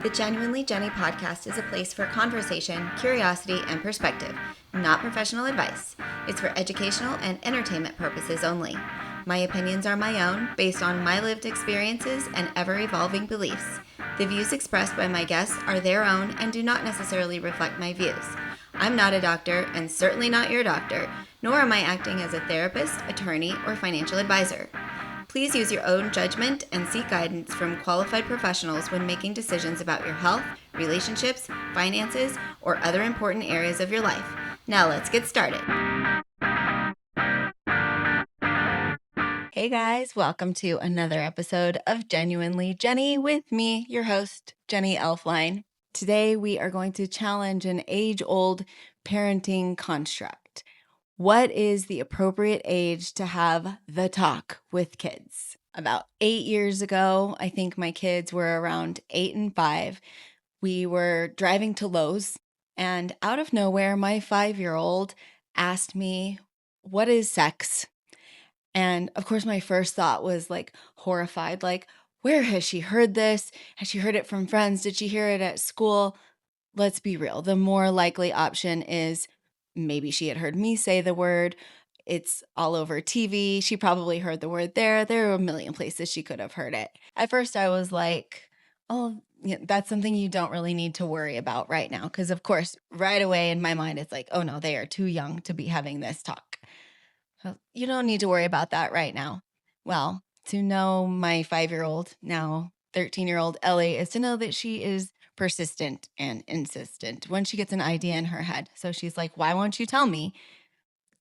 The Genuinely Jenny podcast is a place for conversation, curiosity, and perspective, not professional advice. It's for educational and entertainment purposes only. My opinions are my own, based on my lived experiences and ever-evolving beliefs. The views expressed by my guests are their own and do not necessarily reflect my views. I'm not a doctor, and certainly not your doctor, nor am I acting as a therapist, attorney, or financial advisor. Please use your own judgment and seek guidance from qualified professionals when making decisions about your health, relationships, finances, or other important areas of your life. Now let's get started. Hey guys, welcome to another episode of Genuinely Jenny with me, your host, Jenny Elfline. Today we are going to challenge an age-old parenting construct. What is the appropriate age to have the talk with kids? About 8 years ago, I think my kids were around 8 and 5. We were driving to Lowe's, and out of nowhere, my 5-year-old asked me, "What is sex?" And of course, my first thought was like horrified, like, where has she heard this? Has she heard it from friends? Did she hear it at school? Let's be real. The more likely option is maybe she had heard me say the word. It's all over TV. She probably heard the word there. There are a million places she could have heard it. At first, I was like, oh, yeah, that's something you don't really need to worry about right now. Because, of course, right away in my mind, it's like, oh no, they are too young to be having this talk. So you don't need to worry about that right now. Well, to know my 5-year-old, now 13-year-old Ellie, is to know that she is persistent and insistent when she gets an idea in her head. So she's like, why won't you tell me?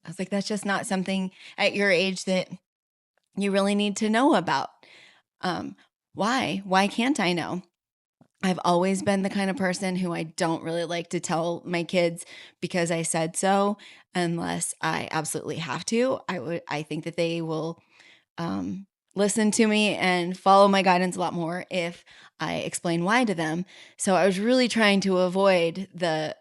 I was like, that's just not something at your age that you really need to know about. Why? Why can't I know? I've always been the kind of person who I don't really like to tell my kids because I said so, unless I absolutely have to. I think that they will listen to me and follow my guidance a lot more if I explain why to them. So I was really trying to avoid the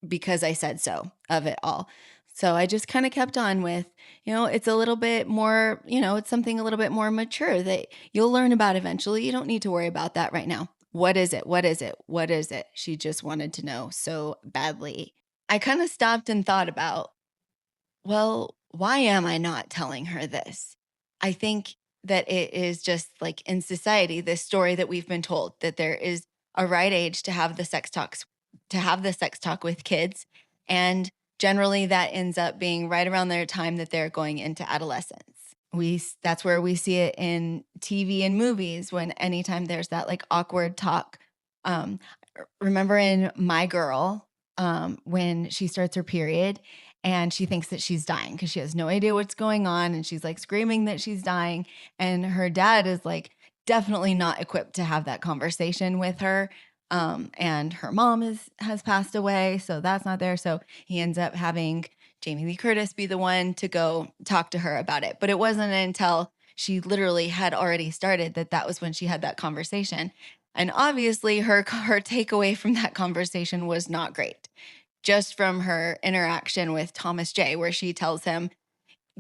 because I said so of it all. So I just kind of kept on with, it's a little bit more, it's something a little bit more mature that you'll learn about eventually. You don't need to worry about that right now. What is it? What is it? What is it? She just wanted to know so badly. I kind of stopped and thought about, well, why am I not telling her this? I think that it is just like in society, this story that we've been told that there is a right age to have the sex talks, to have the sex talk with kids. And generally that ends up being right around their time that they're going into adolescence. That's where we see it in TV and movies when anytime there's that like awkward talk. Um, Remember in My Girl, when she starts her period and she thinks that she's dying because she has no idea what's going on and she's like screaming that she's dying. And her dad is like definitely not equipped to have that conversation with her. And her mom has passed away, so that's not there. So he ends up having Jamie Lee Curtis be the one to go talk to her about it. But it wasn't until she literally had already started that was when she had that conversation. And obviously her takeaway from that conversation was not great. Just from her interaction with Thomas J, where she tells him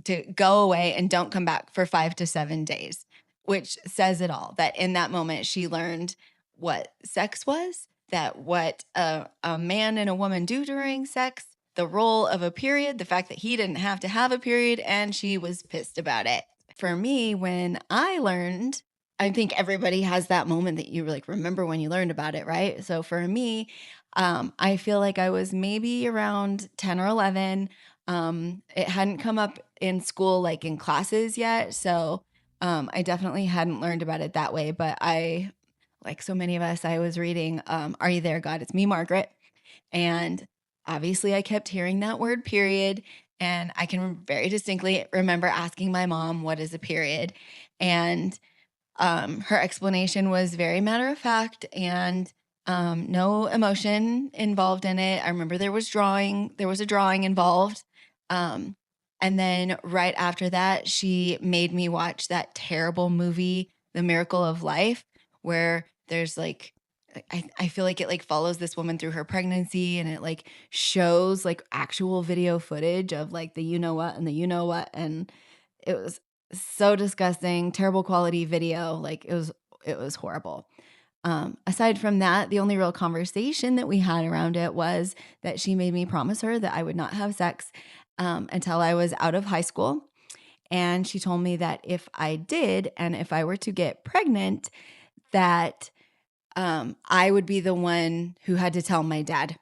to go away and don't come back for 5 to 7 days, which says it all. That in that moment, she learned what sex was, that what a man and a woman do during sex, the role of a period, the fact that he didn't have to have a period, and she was pissed about it. For me, when I learned, I think everybody has that moment that you like remember when you learned about it, right? So for me, I feel like I was maybe around 10 or 11. It hadn't come up in school, like in classes yet. So I definitely hadn't learned about it that way. But like so many of us, I was reading Are You There, God? It's Me, Margaret. And obviously, I kept hearing that word period. And I can very distinctly remember asking my mom, what is a period? And her explanation was very matter of fact and no emotion involved in it. I remember there was a drawing involved. Um, and then right after that, she made me watch that terrible movie, The Miracle of Life, where there's like, I feel like it like follows this woman through her pregnancy and it like shows like actual video footage of like the you know what and the you know what. And it was so disgusting, terrible quality video. Like it was horrible. Aside from that, the only real conversation that we had around it was that she made me promise her that I would not have sex until I was out of high school. And she told me that if I did, and if I were to get pregnant, that I would be the one who had to tell my dad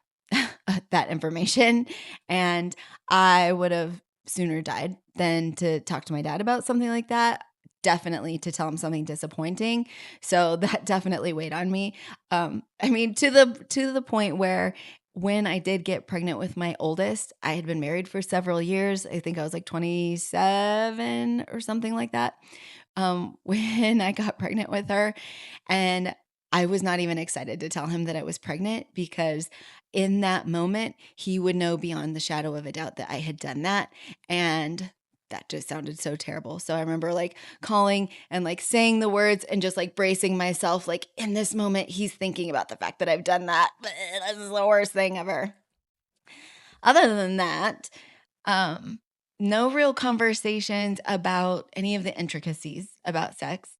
that information. And I would have sooner died than to talk to my dad about something like that. Definitely to tell him something disappointing. So that definitely weighed on me. I mean, to the point where when I did get pregnant with my oldest, I had been married for several years. I think I was like 27 or something like that. When I got pregnant with her, and I was not even excited to tell him that I was pregnant because in that moment, he would know beyond the shadow of a doubt that I had done that. And that just sounded so terrible. So I remember like calling and like saying the words and just like bracing myself, like in this moment, he's thinking about the fact that I've done that. This is the worst thing ever. Other than that, um, no real conversations about any of the intricacies about sex.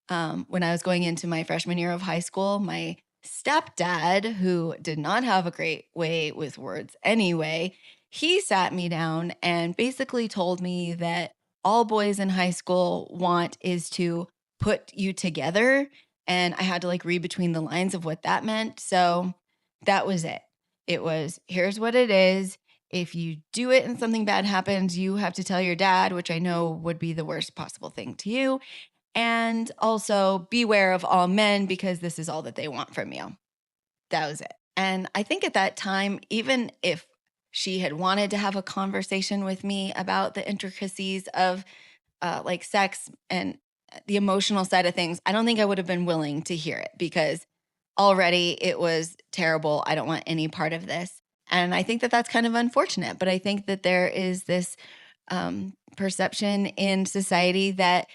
When I was going into my freshman year of high school, my stepdad, who did not have a great way with words anyway, he sat me down and basically told me that all boys in high school want is to put you together. And I had to like read between the lines of what that meant. So that was it. It was, here's what it is. If you do it and something bad happens, you have to tell your dad, which I know would be the worst possible thing to you. And also beware of all men because this is all that they want from you. That was it. And I think at that time, even if she had wanted to have a conversation with me about the intricacies of like sex and the emotional side of things, I don't think I would have been willing to hear it because already it was terrible. I don't want any part of this. And I think that that's kind of unfortunate. But I think that there is this perception in society that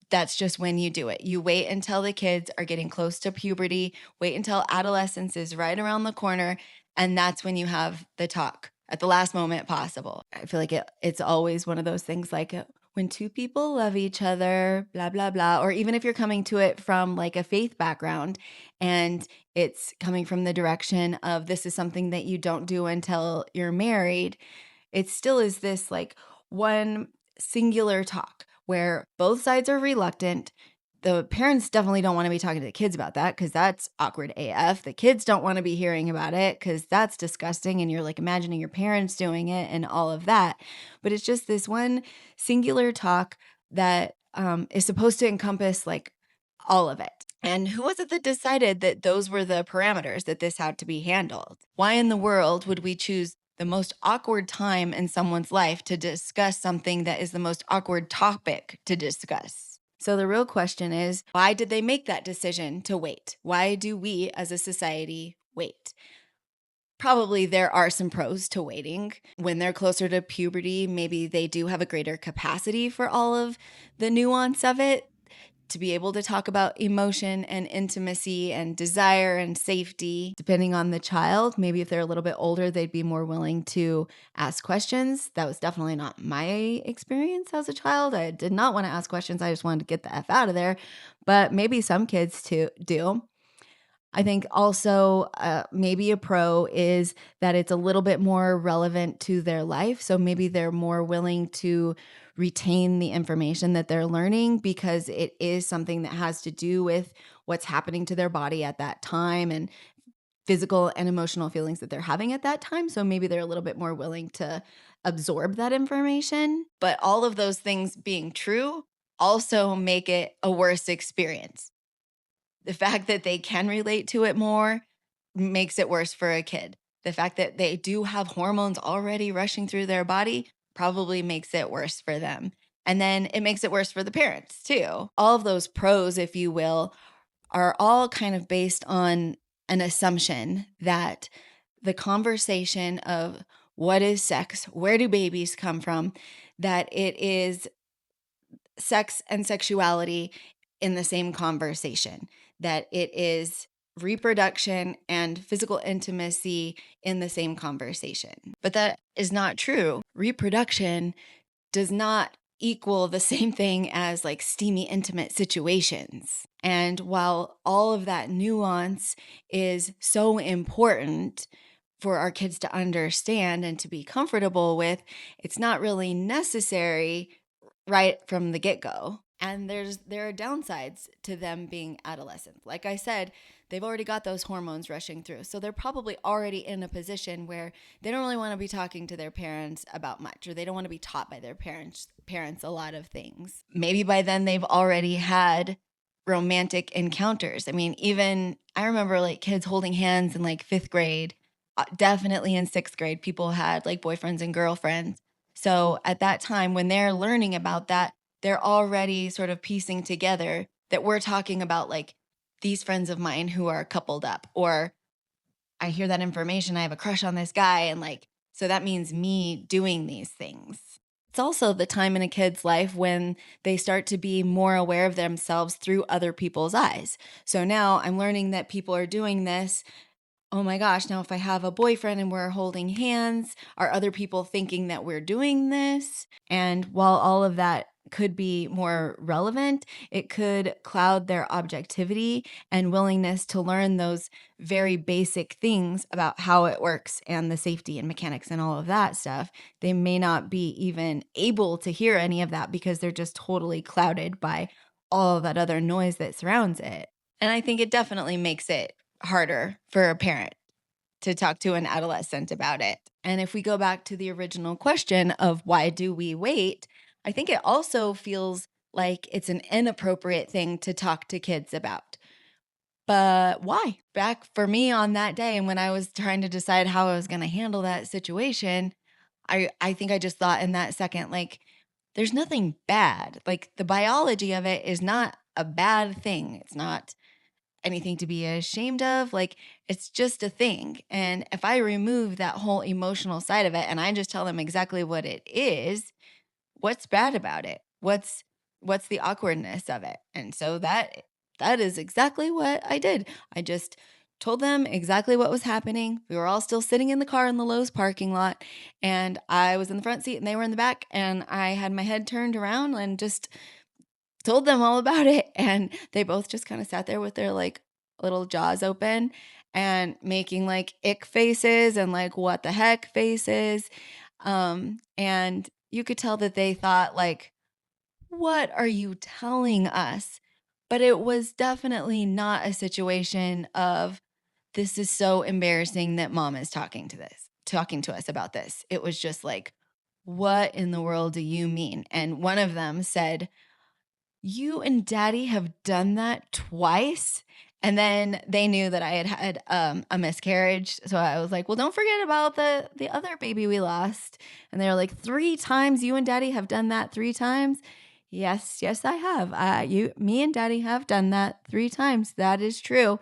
that's just when you do it. You wait until the kids are getting close to puberty, wait until adolescence is right around the corner, and that's when you have the talk at the last moment possible. I feel like it's always one of those things like when two people love each other, blah, blah, blah. Or even if you're coming to it from like a faith background and it's coming from the direction of this is something that you don't do until you're married, it still is this like one singular talk where both sides are reluctant. The parents definitely don't want to be talking to the kids about that because that's awkward AF. The kids don't want to be hearing about it because that's disgusting. And you're like imagining your parents doing it and all of that. But it's just this one singular talk that is supposed to encompass like all of it. And who was it that decided that those were the parameters that this had to be handled? Why in the world would we choose the most awkward time in someone's life to discuss something that is the most awkward topic to discuss? So the real question is, why did they make that decision to wait? Why do we as a society wait? Probably there are some pros to waiting. When they're closer to puberty, maybe they do have a greater capacity for all of the nuance of it, to be able to talk about emotion and intimacy and desire and safety, depending on the child. Maybe if they're a little bit older, they'd be more willing to ask questions. That was definitely not my experience as a child. I did not want to ask questions. I just wanted to get the F out of there. But maybe some kids too do. I think also maybe a pro is that it's a little bit more relevant to their life. So maybe they're more willing to retain the information that they're learning because it is something that has to do with what's happening to their body at that time and physical and emotional feelings that they're having at that time. So maybe they're a little bit more willing to absorb that information. But all of those things being true also make it a worse experience. The fact that they can relate to it more makes it worse for a kid. The fact that they do have hormones already rushing through their body probably makes it worse for them. And then it makes it worse for the parents too. All of those pros, if you will, are all kind of based on an assumption that the conversation of what is sex, where do babies come from, that it is sex and sexuality in the same conversation, that it is reproduction and physical intimacy in the same conversation. But that is not true. Reproduction does not equal the same thing as like steamy, intimate situations. And while all of that nuance is so important for our kids to understand and to be comfortable with, it's not really necessary right from the get-go. And there are downsides to them being adolescents. Like I said, they've already got those hormones rushing through. So they're probably already in a position where they don't really want to be talking to their parents about much, or they don't want to be taught by their parents a lot of things. Maybe by then they've already had romantic encounters. I mean, even I remember like kids holding hands in like 5th grade. Definitely in 6th grade, people had like boyfriends and girlfriends. So at that time, when they're learning about that, they're already sort of piecing together that we're talking about like these friends of mine who are coupled up, or I hear that information, I have a crush on this guy. And like, so that means me doing these things. It's also the time in a kid's life when they start to be more aware of themselves through other people's eyes. So now I'm learning that people are doing this. Oh my gosh, now if I have a boyfriend and we're holding hands, are other people thinking that we're doing this? And while all of that could be more relevant, it could cloud their objectivity and willingness to learn those very basic things about how it works and the safety and mechanics and all of that stuff. They may not be even able to hear any of that because they're just totally clouded by all of that other noise that surrounds it. And I think it definitely makes it harder for a parent to talk to an adolescent about it. And if we go back to the original question of why do we wait, I think it also feels like it's an inappropriate thing to talk to kids about. But why? Back for me on that day, and when I was trying to decide how I was going to handle that situation, I think I just thought in that second, like, there's nothing bad. Like, the biology of it is not a bad thing. It's not anything to be ashamed of. Like, it's just a thing. And if I remove that whole emotional side of it and I just tell them exactly what it is, what's bad about it? What's the awkwardness of it? And so that is exactly what I did. I just told them exactly what was happening. We were all still sitting in the car in the Lowe's parking lot, and I was in the front seat and they were in the back, and I had my head turned around and just told them all about it. And they both just kind of sat there with their like little jaws open and making like ick faces and like what the heck faces. And you could tell that they thought like, what are you telling us? But it was definitely not a situation of this is so embarrassing that mom is talking to us about this. It was just like, what in the world do you mean? And one of them said, you and daddy have done that twice? And then they knew that I had had a miscarriage. So I was like, well, don't forget about the other baby we lost. And they were like, 3 times you and daddy have done that 3 times? Yes, I have. Me and daddy have done that 3 times. That is true.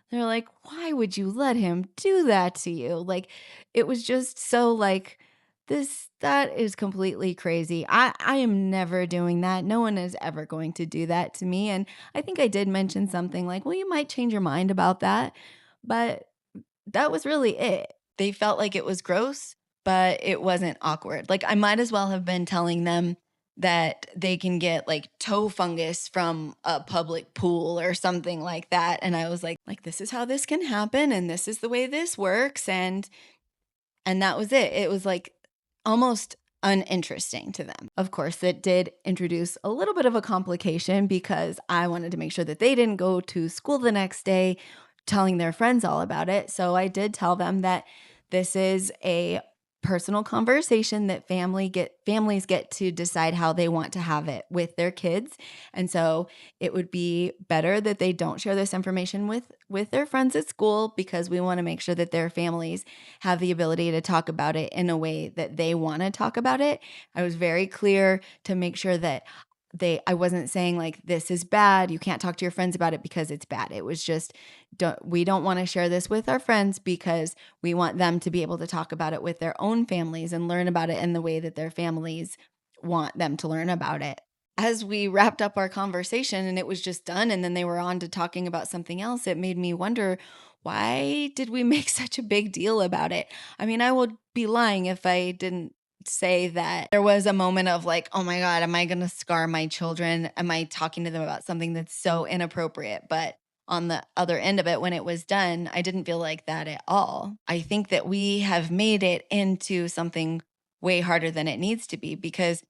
They're like, why would you let him do that to you? Like, it was just so like, that is completely crazy. I am never doing that. No one is ever going to do that to me. And I think I did mention something like, well, you might change your mind about that. But that was really it. They felt like it was gross, but it wasn't awkward. Like, I might as well have been telling them that they can get like toe fungus from a public pool or something like that. And I was like this is how this can happen and this is the way this works, and that was it. It was like almost uninteresting to them. Of course, it did introduce a little bit of a complication because I wanted to make sure that they didn't go to school the next day telling their friends all about it. So I did tell them that this is a personal conversation that families get to decide how they want to have it with their kids. And so it would be better that they don't share this information with their friends at school, because we want to make sure that their families have the ability to talk about it in a way that they want to talk about it. I was very clear to make sure that I wasn't saying like, this is bad, you can't talk to your friends about it because it's bad. It was just, we don't want to share this with our friends because we want them to be able to talk about it with their own families and learn about it in the way that their families want them to learn about it. As we wrapped up our conversation and it was just done, and then they were on to talking about something else, it made me wonder, why did we make such a big deal about it? I mean, I would be lying if I didn't say that there was a moment of like, oh my God, am I going to scar my children? Am I talking to them about something that's so inappropriate? But on the other end of it, when it was done, I didn't feel like that at all. I think that we have made it into something way harder than it needs to be, because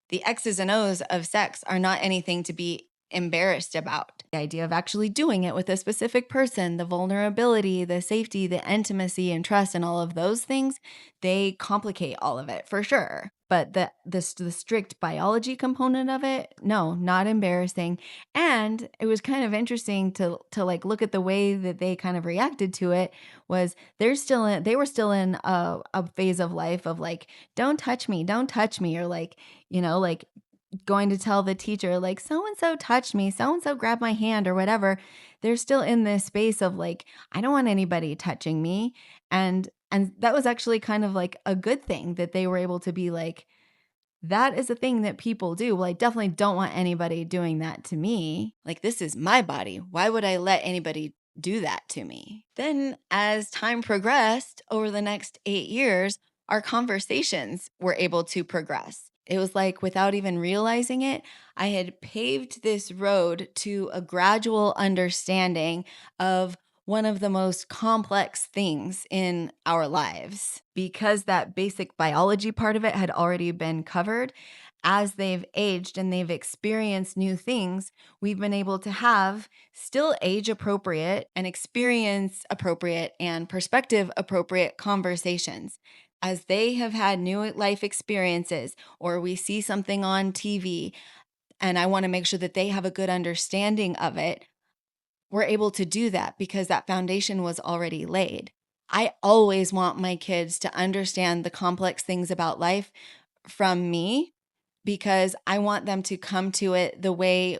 the X's and O's of sex are not anything to be embarrassed about. The idea of actually doing it with a specific person, the vulnerability, the safety, the intimacy and trust, and all of those things, they complicate all of it for sure. But the strict biology component of it, no, not embarrassing. And it was kind of interesting to like look at the way that they kind of reacted to it. Was they were still in a phase of life of like, don't touch me, or like, like going to tell the teacher, like, so and so touched me, so and so grabbed my hand or whatever. They're still in this space of like, I don't want anybody touching me. And that was actually kind of like a good thing that they were able to be like, that is a thing that people do. Well, I definitely don't want anybody doing that to me. Like, this is my body. Why would I let anybody do that to me? Then, as time progressed over the next 8 years, our conversations were able to progress. It was like, without even realizing it, I had paved this road to a gradual understanding of one of the most complex things in our lives. Because that basic biology part of it had already been covered, as they've aged and they've experienced new things, we've been able to have still age appropriate and experience appropriate and perspective appropriate conversations. As they have had new life experiences, or we see something on TV, and I want to make sure that they have a good understanding of it, we're able to do that because that foundation was already laid. I always want my kids to understand the complex things about life from me, because I want them to come to it the way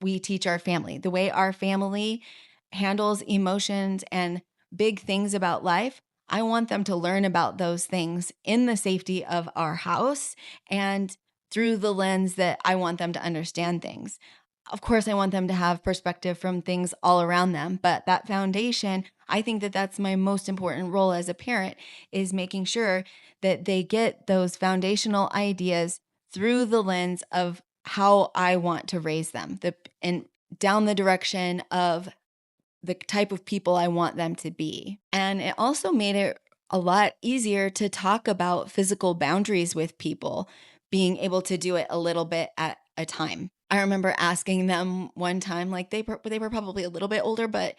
we teach our family, the way our family handles emotions and big things about life. I want them to learn about those things in the safety of our house and through the lens that I want them to understand things. Of course, I want them to have perspective from things all around them, but that foundation, I think that that's my most important role as a parent, is making sure that they get those foundational ideas through the lens of how I want to raise them, and down the direction of the type of people I want them to be. And it also made it a lot easier to talk about physical boundaries with people, being able to do it a little bit at a time. I remember asking them one time, like they were probably a little bit older, but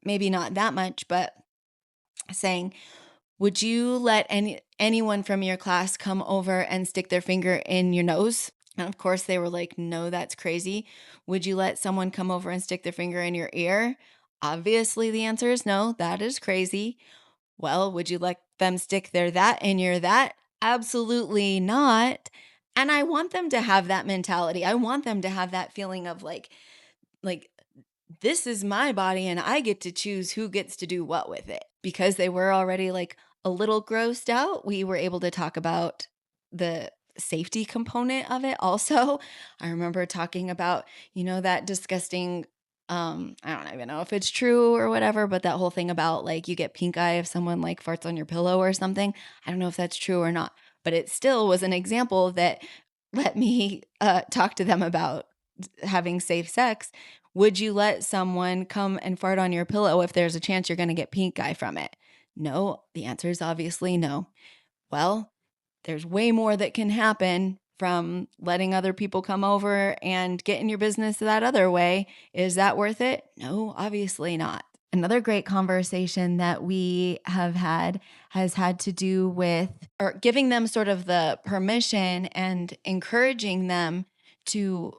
maybe not that much, but saying, would you let anyone from your class come over and stick their finger in your nose? And of course, they were like, no, that's crazy. Would you let someone come over and stick their finger in your ear? Obviously, the answer is no, that is crazy. Well, would you let them stick their that in your that? Absolutely not. And I want them to have that mentality. I want them to have that feeling of like this is my body and I get to choose who gets to do what with it. Because they were already like a little grossed out, we were able to talk about the safety component of it also. I remember talking about, that disgusting, I don't even know if it's true or whatever, but that whole thing about like you get pink eye if someone like farts on your pillow or something. I don't know if that's true or not, but it still was an example that let me talk to them about having safe sex. Would you let someone come and fart on your pillow if there's a chance you're going to get pink eye from it? No, the answer is obviously no. Well, there's way more that can happen from letting other people come over and get in your business that other way. Is that worth it? No, obviously not. Another great conversation that we have had has had to do with, or giving them sort of the permission and encouraging them to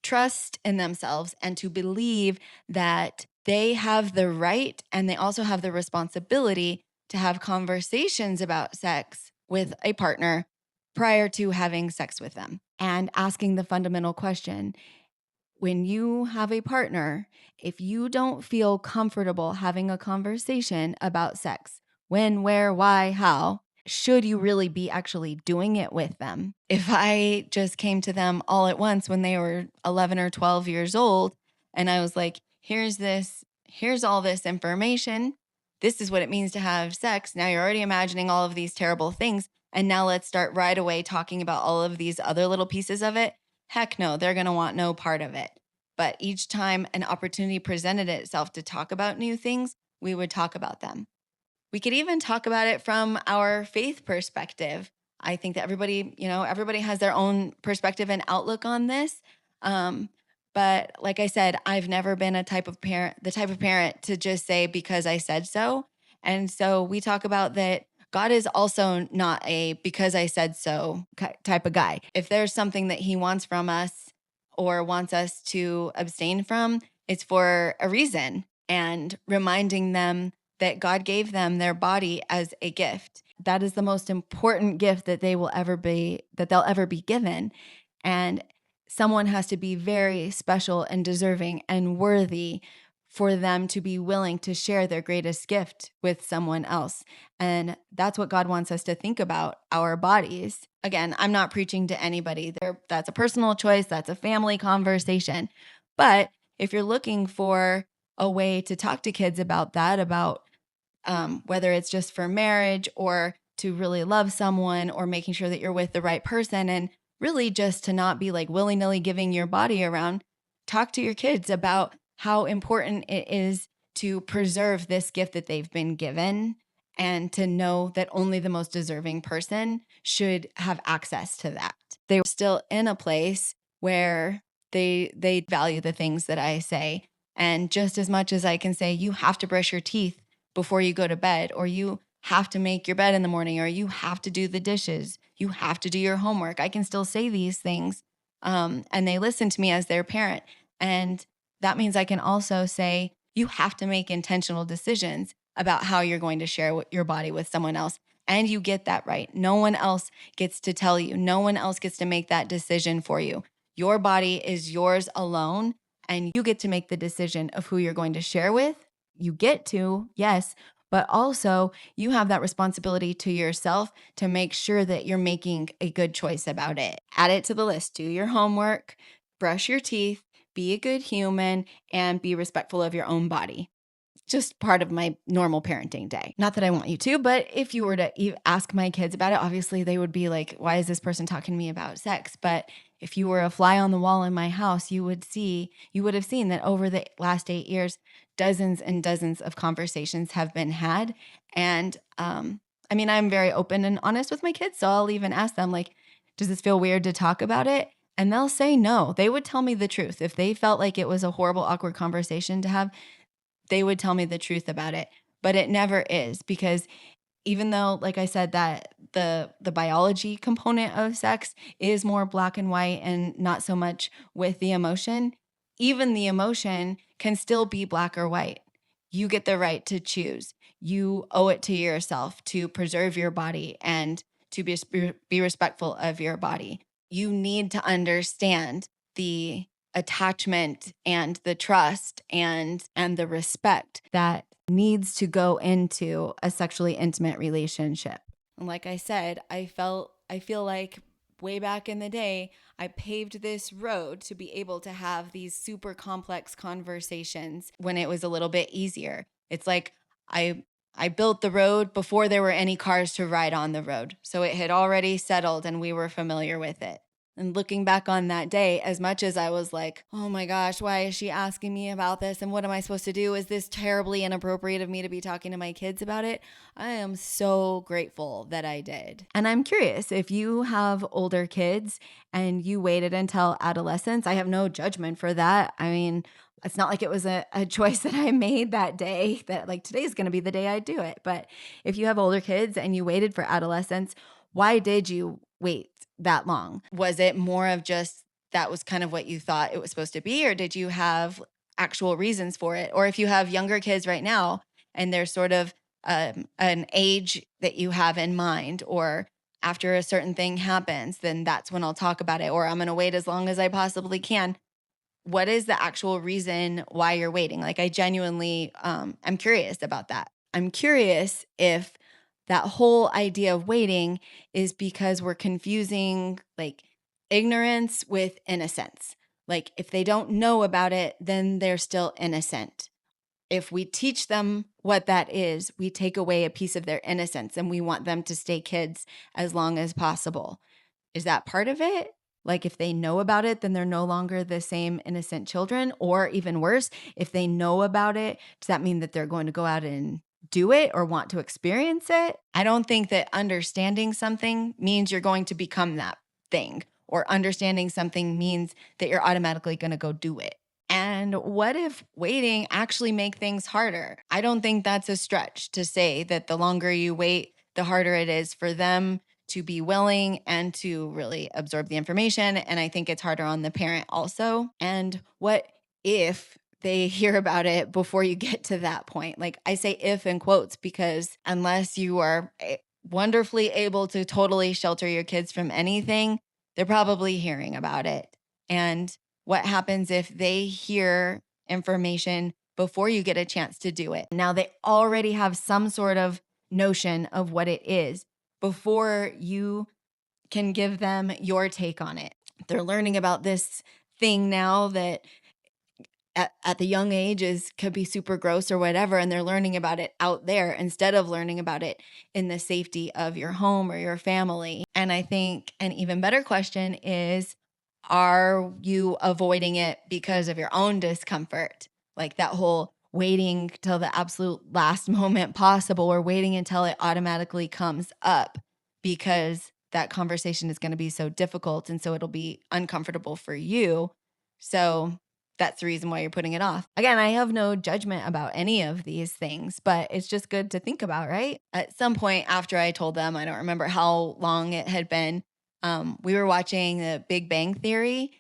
trust in themselves and to believe that they have the right and they also have the responsibility to have conversations about sex with a partner prior to having sex with them, and asking the fundamental question: when you have a partner, if you don't feel comfortable having a conversation about sex, when, where, why, how, should you really be actually doing it with them? If I just came to them all at once when they were 11 or 12 years old and I was like, here's all this information. This is what it means to have sex. Now you're already imagining all of these terrible things. and now let's start right away talking about all of these other little pieces of it. Heck no, they're going to want no part of it. But each time an opportunity presented itself to talk about new things, we would talk about them. We could even talk about it from our faith perspective. I think that everybody has their own perspective and outlook on this. But like I said, I've never been the type of parent to just say because I said so. And so we talk about that God is also not a because I said so type of guy. If there's something that he wants from us or wants us to abstain from, it's for a reason, and reminding them that God gave them their body as a gift. That is the most important gift that they'll ever be given. And someone has to be very special and deserving and worthy for them to be willing to share their greatest gift with someone else. And that's what God wants us to think about our bodies. Again, I'm not preaching to anybody. That's a personal choice. That's a family conversation. But if you're looking for a way to talk to kids about that, about whether it's just for marriage or to really love someone or making sure that you're with the right person, and really just to not be like willy-nilly giving your body around, talk to your kids about how important it is to preserve this gift that they've been given, and to know that only the most deserving person should have access to that. They're still in a place where they value the things that I say. And just as much as I can say, you have to brush your teeth before you go to bed, or you have to make your bed in the morning, or you have to do the dishes, you have to do your homework, I can still say these things. And they listen to me as their parent. And that means I can also say, you have to make intentional decisions about how you're going to share your body with someone else. And you get that right. No one else gets to tell you. No one else gets to make that decision for you. Your body is yours alone, and you get to make the decision of who you're going to share with. You get to, yes, but also you have that responsibility to yourself to make sure that you're making a good choice about it. Add it to the list. Do your homework, brush your teeth, be a good human, and be respectful of your own body. Just part of my normal parenting day. Not that I want you to, but if you were to ask my kids about it, obviously they would be like, why is this person talking to me about sex? But if you were a fly on the wall in my house, you would have seen that over the last 8 years, dozens and dozens of conversations have been had. And I'm very open and honest with my kids. So I'll even ask them, like, does this feel weird to talk about it? And they'll say no. They would tell me the truth. If they felt like it was a horrible, awkward conversation to have, they would tell me the truth about it. But it never is, because even though, like I said, that the biology component of sex is more black and white and not so much with the emotion, even the emotion can still be black or white. You get the right to choose. You owe it to yourself to preserve your body and to be respectful of your body. You need to understand the attachment and the trust and the respect that needs to go into a sexually intimate relationship. And like I said, I feel like way back in the day, I paved this road to be able to have these super complex conversations when it was a little bit easier. It's like I built the road before there were any cars to ride on the road. So it had already settled and we were familiar with it. And looking back on that day, as much as I was like, oh my gosh, why is she asking me about this? And what am I supposed to do? Is this terribly inappropriate of me to be talking to my kids about it? I am so grateful that I did. And I'm curious, if you have older kids and you waited until adolescence, I have no judgment for that. I mean, it's not like it was a choice that I made that day, that like today's going to be the day I do it. But if you have older kids and you waited for adolescence, why did you wait that long? Was it more of just that was kind of what you thought it was supposed to be, or did you have actual reasons for it? Or if you have younger kids right now and there's sort of an age that you have in mind, or after a certain thing happens, then that's when I'll talk about it, or I'm going to wait as long as I possibly can. What is the actual reason why you're waiting? Like, I genuinely, I'm curious about that. I'm curious if that whole idea of waiting is because we're confusing like ignorance with innocence. Like, if they don't know about it, then they're still innocent. if we teach them what that is, we take away a piece of their innocence, and we want them to stay kids as long as possible. Is that part of it? Like, if they know about it, then they're no longer the same innocent children. Or even worse, if they know about it, does that mean that they're going to go out and do it or want to experience it? I don't think that understanding something means you're going to become that thing, or understanding something means that you're automatically going to go do it. And what if waiting actually make things harder? I don't think that's a stretch to say that the longer you wait, the harder it is for them to be willing and to really absorb the information. And I think it's harder on the parent also. And what if they hear about it before you get to that point? Like, I say if in quotes because unless you are wonderfully able to totally shelter your kids from anything, they're probably hearing about it. And what happens if they hear information before you get a chance to do it? Now they already have some sort of notion of what it is before you can give them your take on it. They're learning about this thing now that at the young ages could be super gross or whatever, and they're learning about it out there instead of learning about it in the safety of your home or your family. And I think an even better question is, are you avoiding it because of your own discomfort? Like that whole waiting till the absolute last moment possible, or waiting until it automatically comes up because that conversation is going to be so difficult and so it'll be uncomfortable for you. So that's the reason why you're putting it off. Again, I have no judgment about any of these things, but it's just good to think about, right? At some point after I told them, I don't remember how long it had been, we were watching the Big Bang Theory,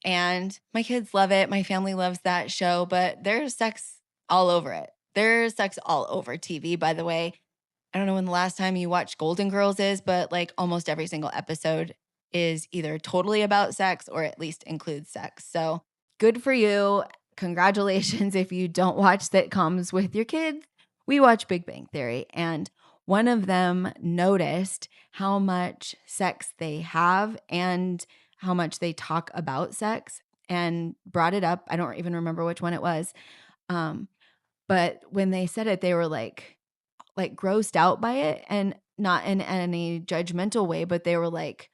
and my kids love it. My family loves that show, but there's sex all over it. There's sex all over TV, by the way. I don't know when the last time you watched Golden Girls is, but like almost every single episode is either totally about sex or at least includes sex. So good for you. Congratulations if you don't watch sitcoms with your kids. We watch Big Bang Theory, and one of them noticed how much sex they have and how much they talk about sex and brought it up. I don't even remember which one it was. Um, but when they said it, they were like grossed out by it, and not in any judgmental way, but they were like,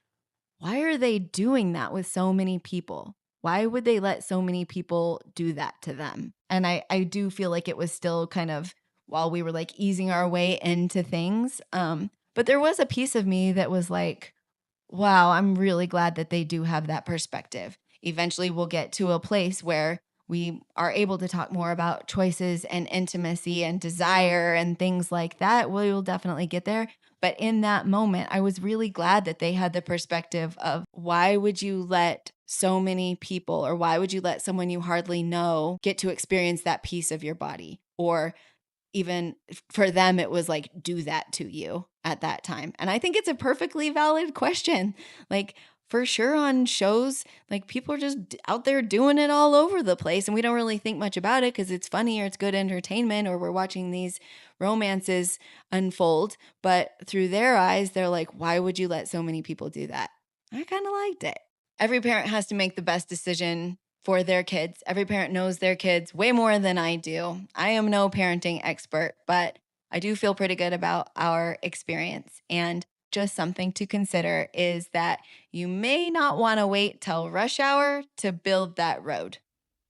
why are they doing that with so many people? Why would they let so many people do that to them? And I do feel like it was still kind of while we were like easing our way into things. But there was a piece of me that was like, wow, I'm really glad that they do have that perspective. Eventually, we'll get to a place where we are able to talk more about choices and intimacy and desire and things like that. We will definitely get there. But in that moment, I was really glad that they had the perspective of why would you let so many people, or why would you let someone you hardly know get to experience that piece of your body? Or even for them, it was like, do that to you at that time. And I think it's a perfectly valid question. Like, for sure on shows, like people are just out there doing it all over the place. And we don't really think much about it because it's funny or it's good entertainment or we're watching these romances unfold. But through their eyes, they're like, why would you let so many people do that? I kind of liked it. Every parent has to make the best decision for their kids. Every parent knows their kids way more than I do. I am no parenting expert, but I do feel pretty good about our experience. And just something to consider is that you may not want to wait till rush hour to build that road.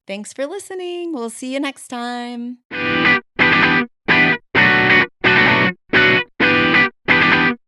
Thanks for listening. We'll see you next time.